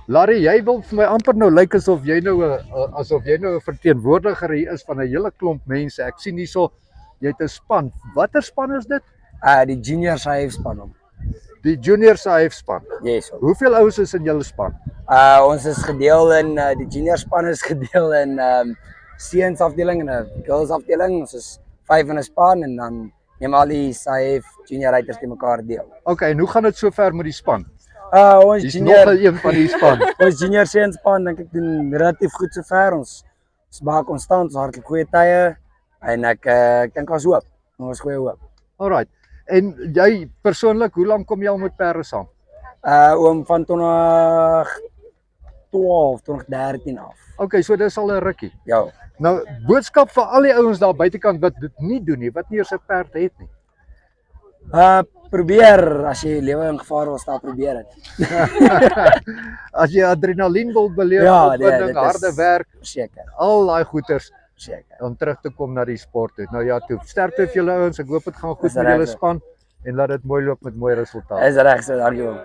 Larry, jy wil vir my amper nou lyk asof jy nou 'n verteenwoordiger hier is van 'n hele klomp mense. Ek sien hierso jy het 'n span. Watter span is dit? Die junior SAF span hom. Die junior se AF-span. Yes. Hoeveel ouens is in julle span? Ons is gedeel in die junior span is gedeel in seuns afdeling en 'n girls afdeling. Ons is 5 in 'n span en dan neem al die SAF junior ruiters te mekaar deel. Okay, en hoe gaan dit sover met die span? Ons Dis junior nog een van die span. ons junior seuns span dink ek doen relatief goed sover. Ons is baie konstant, ons hardloop goeie tye en ek dink ons hoop. Ons goeie hoop. Alright. En jy persoonlik, hoe lank kom jy al met perde saam? Oom van 2012, 2013 af. Okay, so dis al 'n rukkie. Ja. Nou, boodskap vir al die ouens daar buitekant wat dit nie doen nie, wat nie eens 'n perd het nie. Probeer as jy lewe in gevaar wil staan, probeer dit. As jy adrenalien wil beleef, Ja, opwinding, dit is harde werk, Seker, al daai goeters seker. om terug te kom na die sport toe. Nou ja, toe sterkte vir julle ouens. Ek hoop dit gaan goed Dis met reg, julle so. span en laat dit mooi loop met mooi resultate. Is reg so, dankie oom.